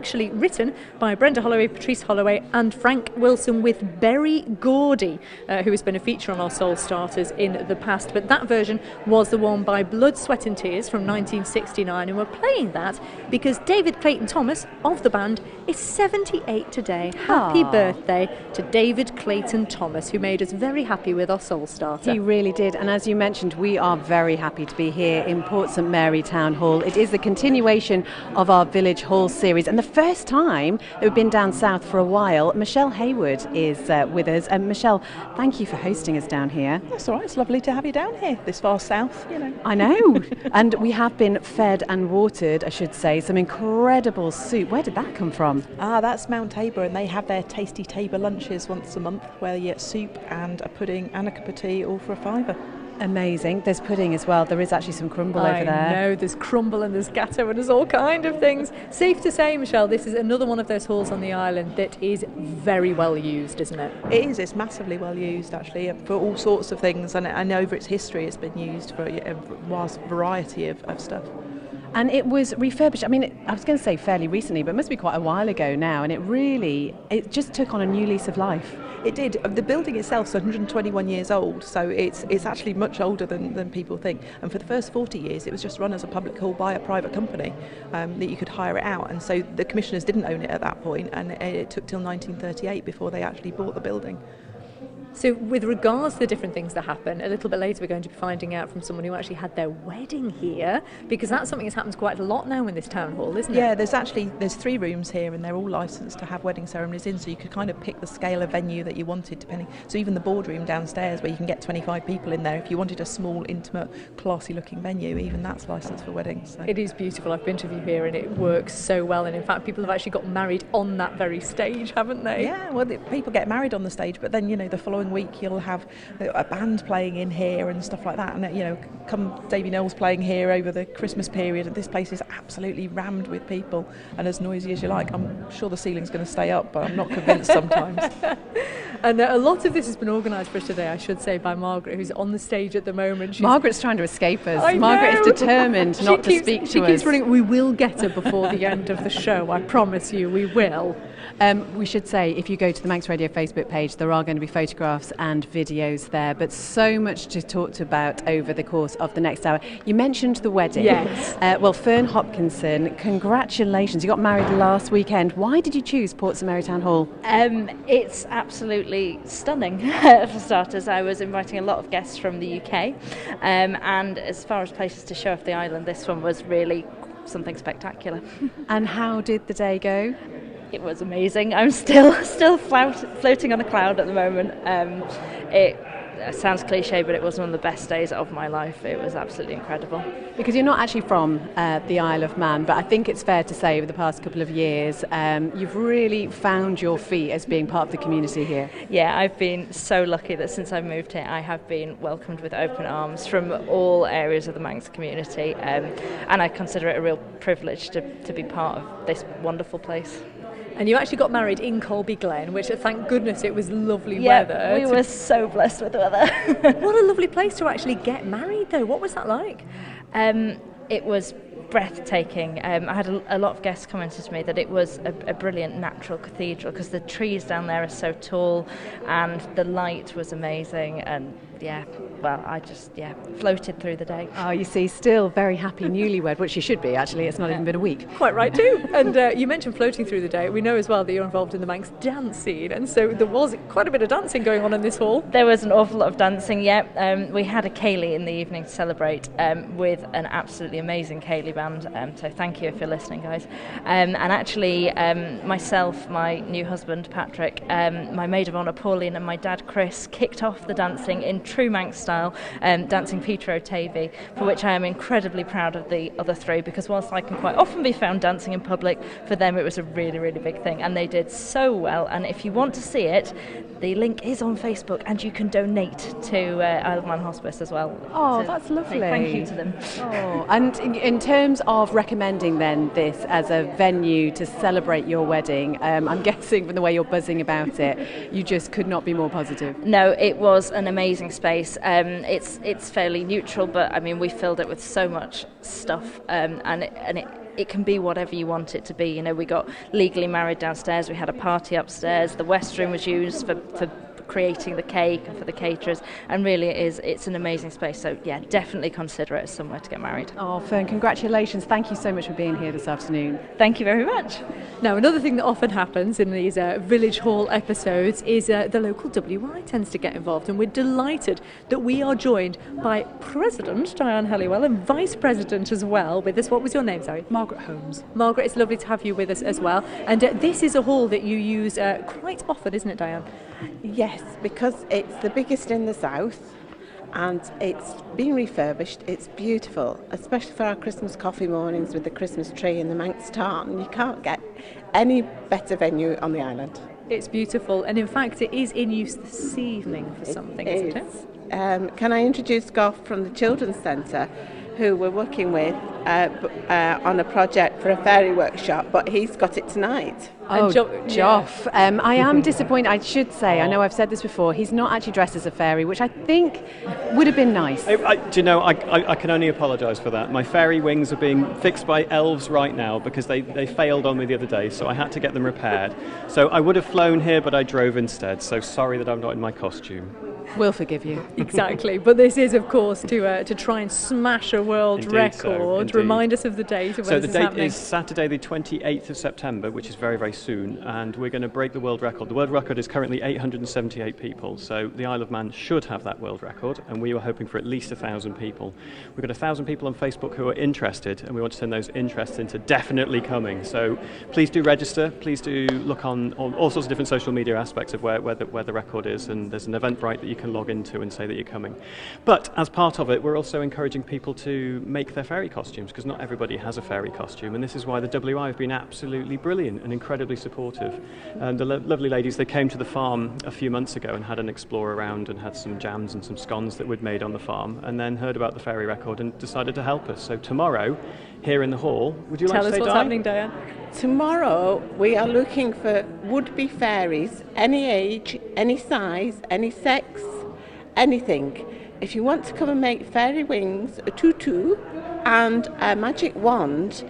actually written by Brenda Holloway, Patrice Holloway and Frank Wilson, with Berry Gordy, who has been a feature on our Soul Starters in the past. But that version was the one by Blood, Sweat and Tears from 1969, and we're playing that because David Clayton Thomas of the band is 78 today. Happy birthday to David Clayton Thomas, who made us very happy with our Soul Starter. He really did, and as you mentioned, we are very happy to be here in Port St Mary Town Hall. It is the continuation of our Village Hall series, and the first time that we've been down south for a while. Michelle Hayward is with us, and Michelle, thank you for hosting us down here. That's all right, it's lovely to have you down here, this far south, you know. I know, and we have been fed and watered, I should say, some incredible soup. Where did that come from? That's Mount Tabor, and they have their tasty Tabor lunches once a month where you get soup and a pudding and a cup of tea, all for £5. Amazing. There's pudding as well. There is actually some crumble over there. I know, there's crumble and there's gatto and there's all kind of things. Safe to say, Michelle, this is another one of those halls on the island that is very well used, isn't it? It is. It's massively well used, actually, for all sorts of things, and over its history it's been used for a vast variety of stuff. And it was refurbished, I mean, I was going to say fairly recently, but it must be quite a while ago now, and it just took on a new lease of life. It did. The building itself is 121 years old, so it's actually much older than people think. And for the first 40 years, it was just run as a public hall by a private company that you could hire it out. And so the commissioners didn't own it at that point, and it took till 1938 before they actually bought the building. So with regards to the different things that happen, a little bit later we're going to be finding out from someone who actually had their wedding here, because that's something that's happens quite a lot now in this town hall, isn't it? Yeah, there's 3 rooms here, and they're all licensed to have wedding ceremonies in, so you could kind of pick the scale of venue that you wanted, depending. So even the boardroom downstairs, where you can get 25 people in there, if you wanted a small, intimate, classy looking venue, even that's licensed for weddings. So. It is beautiful. I've been to view here and it works so well, and in fact people have actually got married on that very stage, haven't they? Yeah, well, people get married on the stage, but then, you know, the following week you'll have a band playing in here and stuff like that, and you know, come Davy Knowles playing here over the Christmas period, and this place is absolutely rammed with people and as noisy as you like. I'm sure the ceiling's going to stay up, but I'm not convinced sometimes. And a lot of this has been organised for us today, I should say, by Margaret, who's on the stage at the moment. Margaret's trying to escape us. I Margaret know. is determined not to speak to us. She keeps running. We will get her before the end of the show, I promise you, we will. We should say, if you go to the Manx Radio Facebook page, there are going to be photographs and videos there, but so much to talk about over the course of the next hour. You mentioned the wedding. Yes. Well, Fern Hopkinson, congratulations. You got married last weekend. Why did you choose Port St Mary Town Hall? It's absolutely stunning, for starters. I was inviting a lot of guests from the UK, and as far as places to show off the island, this one was really something spectacular. And how did the day go? It was amazing. I'm still floating on a cloud at the moment. It sounds cliche, but it was one of the best days of my life. It was absolutely incredible. Because you're not actually from the Isle of Man, but I think it's fair to say over the past couple of years you've really found your feet as being part of the community here. Yeah, I've been so lucky that since I moved here I have been welcomed with open arms from all areas of the Manx community, and I consider it a real privilege to be part of this wonderful place. And you actually got married in Colby Glen, which thank goodness it was lovely weather. weather. We were so blessed with the weather. What a lovely place to actually get married though. What was that like? It was breathtaking. I had a lot of guests commented to me that it was a brilliant natural cathedral because the trees down there are so tall and the light was amazing, and I just floated through the day. Oh, you see, still very happy newlywed, which you should be actually. It's not even been a week. Quite right too. And you mentioned floating through the day. We know as well that you're involved in the Manx dance scene, and so there was quite a bit of dancing going on in this hall. There was an awful lot of dancing, yeah. We had a ceilidh in the evening to celebrate with an absolutely amazing ceilidh band, so thank you if you're listening, guys. And actually, myself, my new husband Patrick, my maid of honour Pauline and my dad Chris kicked off the dancing in true Manx style, dancing Peter O'Tavy, for which I am incredibly proud of the other 3, because whilst I can quite often be found dancing in public, for them it was a really, really big thing, and they did so well. And if you want to see it, the link is on Facebook, and you can donate to Isle of Man Hospice as well. Oh, so that's lovely. Thank you to them. Oh, and in terms of recommending then this as a venue to celebrate your wedding, I'm guessing from the way you're buzzing about it, you just could not be more positive. No, it was an amazing space. It's fairly neutral, but I mean we filled it with so much stuff, and it it can be whatever you want it to be. You know, we got legally married downstairs, we had a party upstairs, the West Room was used for creating the cake and for the caterers, and really it's an amazing space. So yeah, definitely consider it as somewhere to get married. Oh, Fern, congratulations. Thank you so much for being here this afternoon. Thank you very much. Now, another thing that often happens in these Village Hall episodes is the local WI tends to get involved, and we're delighted that we are joined by President Diane Helliwell and Vice President as well with us. What was your name, sorry? Margaret Holmes. Margaret, it's lovely to have you with us as well. And this is a hall that you use quite often, isn't it, Diane? Yes, because it's the biggest in the south and it's been refurbished. It's beautiful, especially for our Christmas coffee mornings with the Christmas tree and the Manx tartan. You can't get any better venue on the island. It's beautiful, and in fact it is in use this evening for something, isn't it? Can I introduce Goff from the Children's Centre, who we're working with on a project for a fairy workshop, but he's got it tonight. Oh, Joff. I am disappointed, I should say. I know I've said this before. He's not actually dressed as a fairy, which I think would have been nice. Do you know, I can only apologise for that. My fairy wings are being fixed by elves right now because they failed on me the other day, so I had to get them repaired. So I would have flown here, but I drove instead. So sorry that I'm not in my costume. We'll forgive you. Exactly, but this is, of course, to try and smash a world record. Indeed. Remind us of the date of when this is happening. So the date is Saturday the 28th of September, which is very, very soon, and we're going to break the world record. The world record is currently 878 people, so the Isle of Man should have that world record, and we were hoping for at least 1,000 people. We've got 1,000 people on Facebook who are interested, and we want to turn those interests into definitely coming. So please do register. Please do look on all sorts of different social media aspects of where the record is, and there's an Eventbrite that you can log into and say that you're coming. But as part of it, we're also encouraging people to make their fairy costumes, because not everybody has a fairy costume, and this is why the WI have been absolutely brilliant and incredibly supportive. And the lovely ladies, they came to the farm a few months ago and had an explore around and had some jams and some scones that we'd made on the farm, and then heard about the fairy record and decided to help us. So tomorrow, here in the hall, would you Tell like to say, us what's happening, Diane? Tomorrow we are looking for would-be fairies, any age, any size, any sex, anything. If you want to come and make fairy wings, a tutu and a magic wand,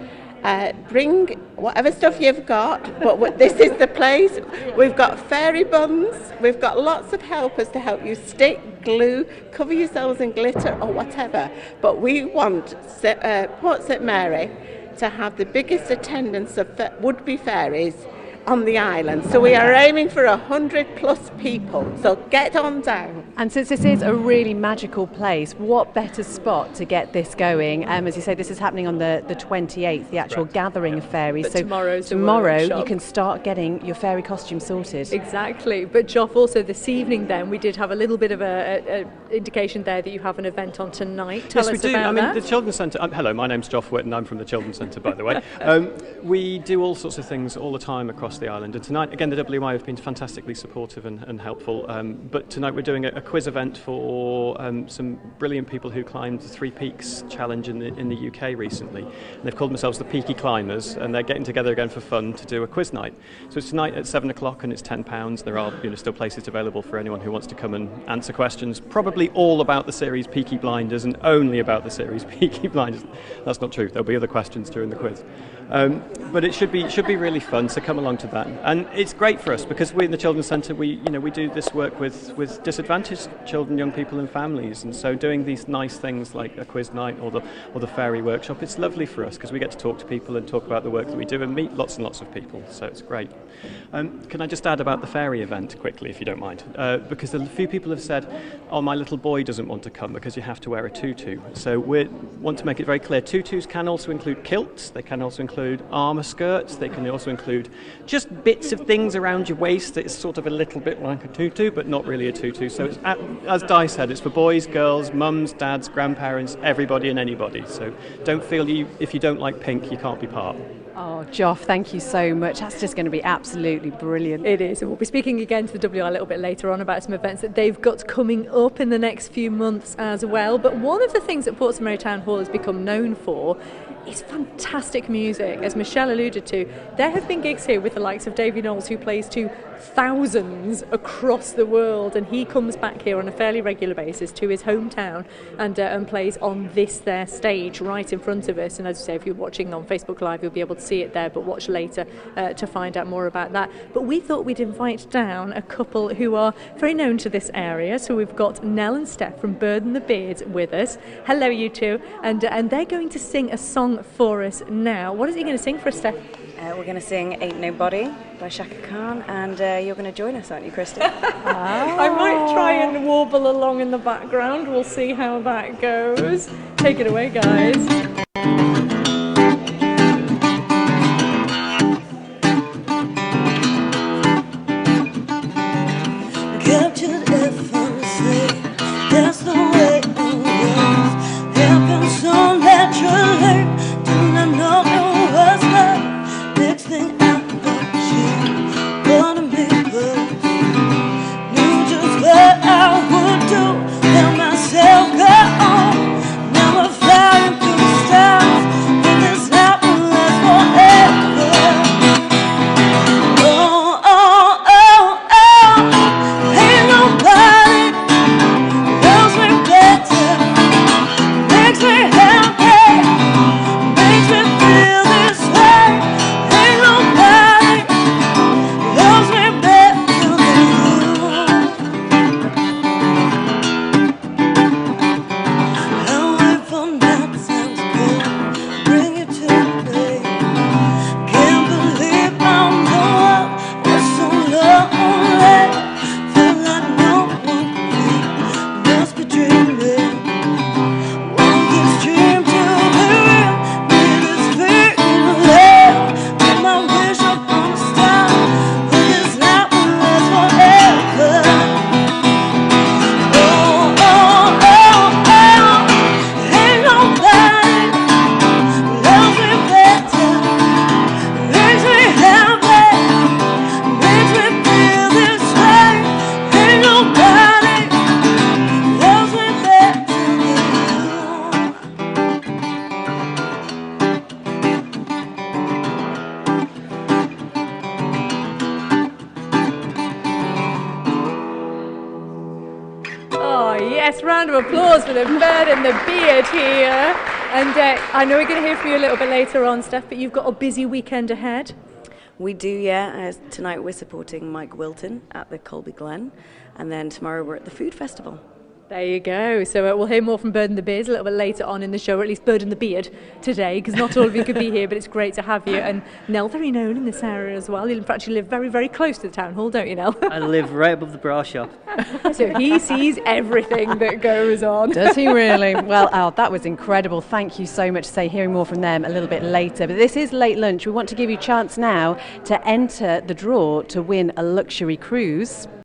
bring whatever stuff you've got, but this is the place. We've got fairy buns, we've got lots of helpers to help you stick, glue, cover yourselves in glitter or whatever, but we want Port St Mary to have the biggest attendance of would-be fairies on the island. So we are aiming for 100+ people, so get on down. And since this is a really magical place, what better spot to get this going? As you say, this is happening on the 28th, the actual gathering of fairies. But so tomorrow you can start getting your fairy costume sorted. Exactly. But Joff, also this evening then, we did have a little bit of a indication there that you have an event on tonight. Tell us about that. The Children's Centre, hello, my name's Joff Whitten, I'm from the Children's Centre, by the way. We do all sorts of things all the time across the island, and tonight, again, the WI have been fantastically supportive and helpful, but tonight we're doing a quiz event for some brilliant people who climbed the Three Peaks Challenge in the UK recently, and they've called themselves the Peaky Climbers, and they're getting together again for fun to do a quiz night. So it's tonight at 7 o'clock and it's £10. There are still places available for anyone who wants to come and answer questions, probably all about the series Peaky Blinders and only about the series Peaky Blinders. That's not true, there'll be other questions during the quiz. But it should be really fun, so come along to that. And it's great for us because we in the Children's Centre, we do this work with disadvantaged children, young people and families, and so doing these nice things like a quiz night or the fairy workshop, it's lovely for us because we get to talk to people and talk about the work that we do and meet lots and lots of people, so it's great. Can I just add about the fairy event quickly, if you don't mind? Because a few people have said, oh, my little boy doesn't want to come because you have to wear a tutu. So we want to make it very clear, tutus can also include kilts, they can also include armour skirts, they can also include just bits of things around your waist that's sort of a little bit like a tutu, but not really a tutu. So it's, as Di said, it's for boys, girls, mums, dads, grandparents, everybody and anybody. So don't feel if you don't like pink, you can't be part. Oh, Joff, thank you so much. That's just going to be absolutely brilliant. It is, and we'll be speaking again to the WI a little bit later on about some events that they've got coming up in the next few months as well. But one of the things that Port St Mary Town Hall has become known for It's fantastic music, as Michelle alluded to. There have been gigs here with the likes of Davy Knowles, who plays to thousands across the world, and he comes back here on a fairly regular basis to his hometown and plays on their stage right in front of us. And as I say, if you're watching on Facebook Live, you'll be able to see it there, but watch later to find out more about that. But we thought we'd invite down a couple who are very known to this area. So we've got Nell and Steph from Bird and the Beard with us. Hello, you two. And they're going to sing a song for us now. What is he going to sing for us, Steph? We're going to sing Ain't Nobody by Shaka Khan, and you're going to join us, aren't you, Christy? I might try and warble along in the background. We'll see how that goes. Take it away, guys. Captured effortlessly, that's the way it was. Happened so naturally, do not know it was love. Next thing I know, she wanted me close. Knew just what I would do, let myself go on. Now I'm flying through the stars, but this night will last forever. Oh, oh, oh, oh, ain't nobody loves me better, makes me happy, makes me feel this way. Ain't nobody loves me better than you. I wait for mountains to bring you to me. Can't believe I'm the one that's so lonely. Feel like no one here must be dreaming. Want this dream to be real, need this feeling real. Put my wish up on the star, but this night will last forever. Oh, oh, oh, oh, ain't nobody loves me better, makes me happy, makes me feel this way. Ain't nobody loves me better than you. Oh, yes, round of applause for the Bird and the Beard here. And I know we're going to hear from you a little bit later on, Steph, but you've got a busy weekend ahead. We do, yeah. Tonight we're supporting Mike Wilton at the Colby Glen, and then tomorrow we're at the Food Festival. There you go. So we'll hear more from Bird and the Beard a little bit later on in the show, or at least Bird and the Beard today, because not all of you could be here, but it's great to have you. And Nell, very known in this area as well. In fact, you live very, very close to the town hall, don't you, Nell? I live right above the bra shop. So he sees everything that goes on. Does he really? Well, Al, that was incredible. Thank you so much. Hearing more from them a little bit later. But this is Late Lunch. We want to give you a chance now to enter the draw to win a luxury cruise.